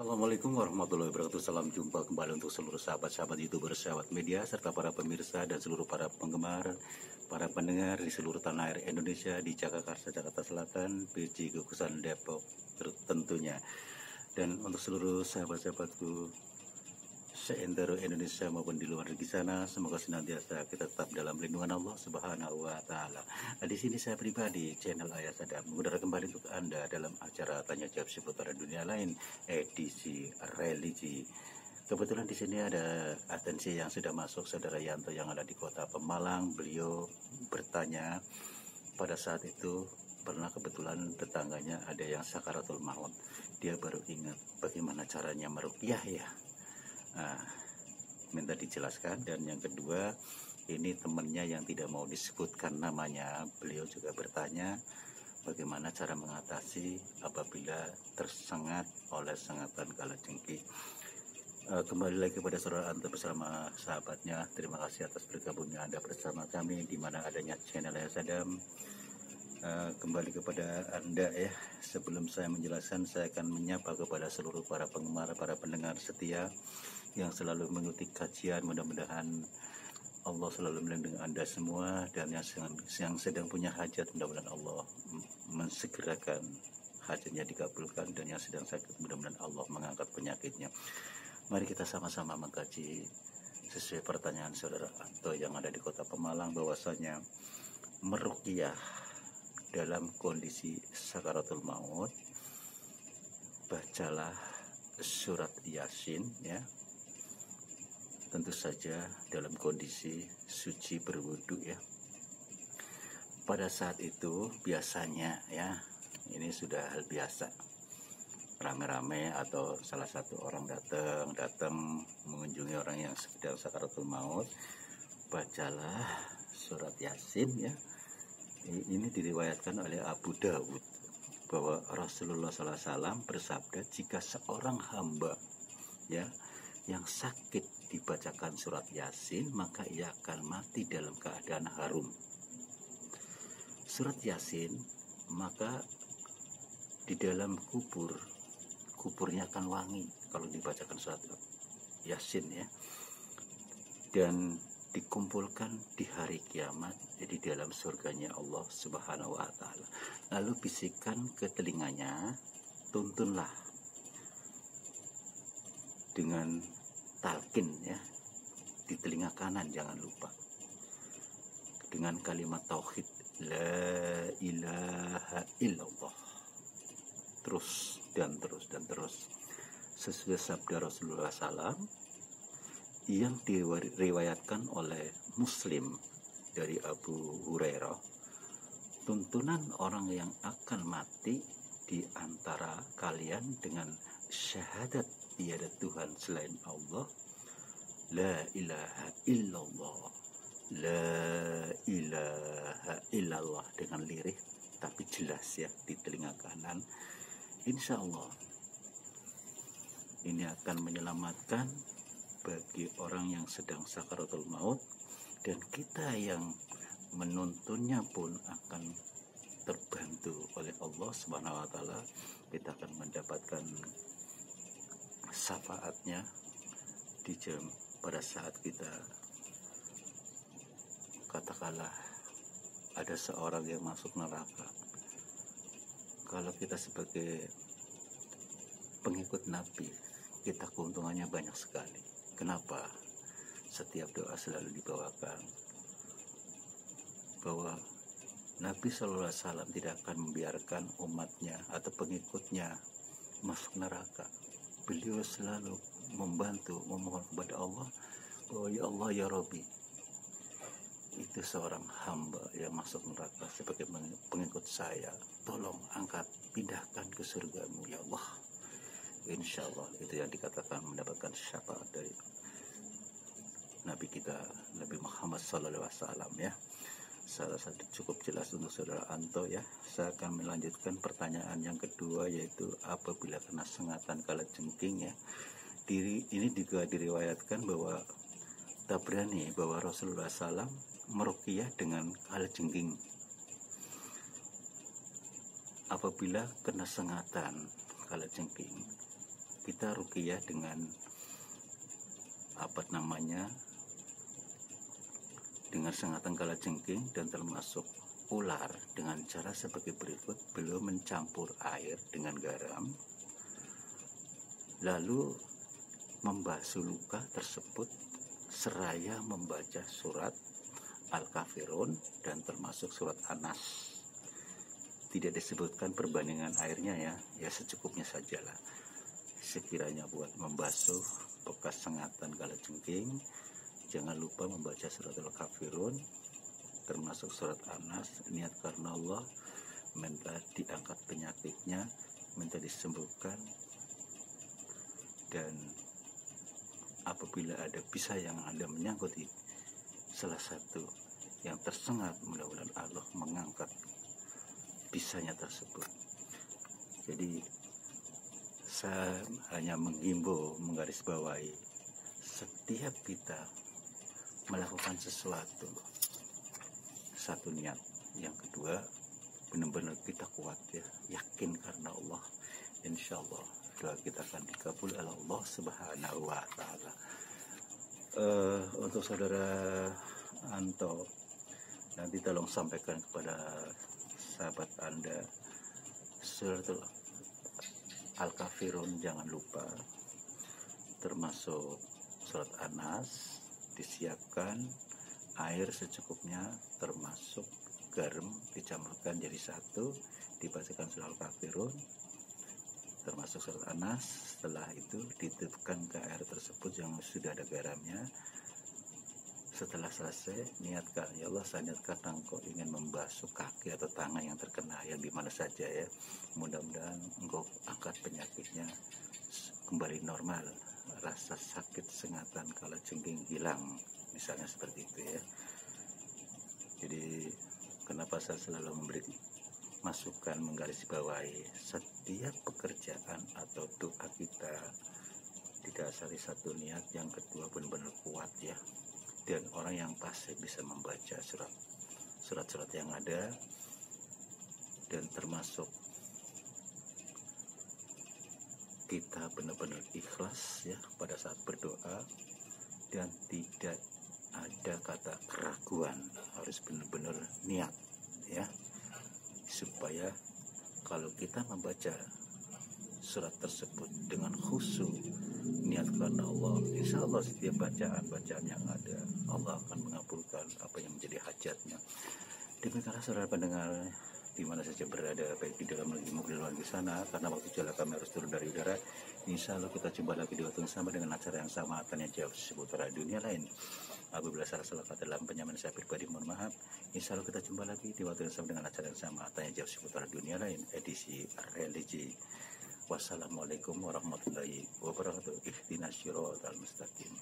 Assalamualaikum warahmatullahi wabarakatuh. Salam jumpa kembali untuk seluruh sahabat-sahabat YouTuber, sahabat media, serta para pemirsa dan seluruh para penggemar, para pendengar di seluruh tanah air Indonesia, di Jakarta, Jakarta Selatan, PJ Gugusan Depok tentunya. Dan untuk seluruh sahabat-sahabatku seantero Indonesia maupun di luar negeri sana, semoga senantiasa kita tetap dalam lindungan Allah Subhanahu wa taala. Nah, di sini saya pribadi, channel Ayah Sadam, mengudara kembali untuk Anda dalam acara tanya jawab seputar dunia lain edisi religi. Kebetulan di sini ada atensi yang sudah masuk, saudara Yanto yang ada di kota Pemalang. Beliau bertanya pada saat itu pernah kebetulan tetangganya ada yang sakaratul maut. Dia baru ingat bagaimana caranya meruqyah ya. Nah, minta dijelaskan. Dan yang kedua, ini temannya yang tidak mau disebutkan namanya, beliau juga bertanya bagaimana cara mengatasi apabila tersengat oleh sengatan kalajengking. Kembali lagi kepada saudara Anto bersama sahabatnya. Terima kasih atas bergabungnya Anda bersama kami di mana adanya channel Ayah Sadam. Kembali kepada Anda ya. Sebelum saya menjelaskan, saya akan menyapa kepada seluruh para penggemar, para pendengar setia yang selalu mengikuti kajian. Mudah-mudahan Allah selalu melindungi Anda semua, dan yang sedang punya hajat, mudah-mudahan Allah mensegerakan hajatnya dikabulkan, dan yang sedang sakit mudah-mudahan Allah mengangkat penyakitnya. Mari kita sama-sama mengkaji sesuai pertanyaan saudara Anto yang ada di kota Pemalang, bahwasanya meruqyah dalam kondisi sakaratul maut, bacalah surat Yasin ya. Tentu saja dalam kondisi suci berwudu ya. Pada saat itu biasanya ya, ini sudah hal biasa, rame-rame atau salah satu orang datang mengunjungi orang yang sedang sakaratul maut, bacalah surat Yasin ya. Ini diriwayatkan oleh Abu Dawud bahwa Rasulullah SAW bersabda, jika seorang hamba ya yang sakit dibacakan surat Yasin, maka ia akan mati dalam keadaan harum. Surat Yasin, maka di dalam kuburnya akan wangi kalau dibacakan surat Yasin ya. Dan dikumpulkan di hari kiamat, jadi dalam surganya Allah Subhanahu wa taala. Lalu bisikan ke telinganya, tuntunlah dengan talqin ya, di telinga kanan jangan lupa, dengan kalimat tauhid la ilaha illallah, terus dan terus sesuai sabda Rasulullah SAW yang diriwayatkan oleh Muslim dari Abu Hurairah. Tuntunan orang yang akan mati di antara kalian dengan syahadat tiada Tuhan selain Allah, la ilaha illallah, la ilaha illallah, dengan lirih tapi jelas ya di telinga kanan. Insya Allah ini akan menyelamatkan bagi orang yang sedang sakaratul maut, dan kita yang menuntunnya pun akan terbantu oleh Allah Subhanahu wa taala. Kita akan mendapatkan syafaatnya di jam pada saat kita, katakanlah ada seorang yang masuk neraka. Kalau kita sebagai pengikut Nabi, kita keuntungannya banyak sekali. Kenapa? Setiap doa selalu dibawakan bahwa Nabi SAW tidak akan membiarkan umatnya atau pengikutnya masuk neraka. Beliau selalu membantu, memohon kepada Allah bahwa ya Allah ya Rabbi, itu seorang hamba yang masuk neraka sebagai pengikut saya, tolong angkat, pindahkan ke surgamu ya Allah. Insya Allah itu yang dikatakan mendapatkan syafaat dari Nabi kita, Nabi Muhammad SAW ya. Salah satu cukup jelas untuk saudara Anto ya. Saya akan melanjutkan pertanyaan yang kedua, yaitu apabila kena sengatan kalajengking ya. Ini juga diriwayatkan bahwa Tabrani bahwa Rasulullah SAW meruqyah dengan kalajengking. Apabila kena sengatan kalajengking, kita ruqyah dengan dengan sengatan kalajengking dan termasuk ular dengan cara sebagai berikut. Beliau mencampur air dengan garam, lalu membasuh luka tersebut seraya membaca surat Al-Kafirun dan termasuk surat An-Nas. Tidak disebutkan perbandingan airnya ya secukupnya sajalah. Sekiranya buat membasuh bekas sengatan kalajengking, jangan lupa membaca surat Al-Kafirun termasuk surat An-Nas, niat karena Allah, minta diangkat penyakitnya, minta disembuhkan. Dan apabila ada pisah yang Anda menyangkut di salah satu yang tersengat, mudah-mudahan Allah mengangkat pisahnya tersebut. Jadi saya hanya menghimbau, menggarisbawahi, setiap kita melakukan sesuatu, satu niat, yang kedua benar-benar kita kuat yakin karena Allah, insya Allah doa kita akan dikabul oleh Allah Subhanahu wa Ta'ala. Untuk saudara Anto, nanti tolong sampaikan kepada sahabat Anda surat Al-Kafirun jangan lupa, termasuk surat An-Nas disiapkan, air secukupnya, termasuk garam dicampurkan jadi satu, dibacakan surat Al-Kafirun termasuk surat An-Nas. Setelah itu dititipkan ke air tersebut yang sudah ada garamnya. Setelah selesai, niatkan, ya Allah, saya niatkan engkau ingin membasuh kaki atau tangan yang terkena yang dimana saja ya, mudah-mudahan engkau angkat penyakitnya kembali normal, rasa sakit sengatan kalajengking hilang, misalnya seperti itu ya. Jadi kenapa saya selalu memberi masukan, menggarisbawahi setiap pekerjaan atau doa kita didasari satu niat, yang kedua benar-benar kuat ya, dan orang yang pasti bisa membaca surat-surat yang ada, dan termasuk kita benar-benar ikhlas ya pada saat berdoa, dan tidak ada kata keraguan, harus benar-benar niat ya, supaya kalau kita membaca surat tersebut dengan khusyuk, niat karena Allah, insya Allah setiap bacaan yang ada Allah akan mengabulkan apa yang menjadi hajatnya. Demikianlah saudara pendengar di mana saja berada, baik di dalam lagi maupun di luar di sana, karena waktu jala kami harus turun dari udara. Insya Allah kita jumpa lagi di waktu yang sama dengan acara yang sama, tanya jawab seputar dunia lain. Apabila salah kata dalam penyampaian saya pribadi, mohon maaf. Insya Allah kita jumpa lagi di waktu yang sama dengan acara yang sama, tanya jawab seputar dunia lain, edisi religi. Wassalamualaikum warahmatullahi wabarakatuh. Ihdinas siratal mustaqim.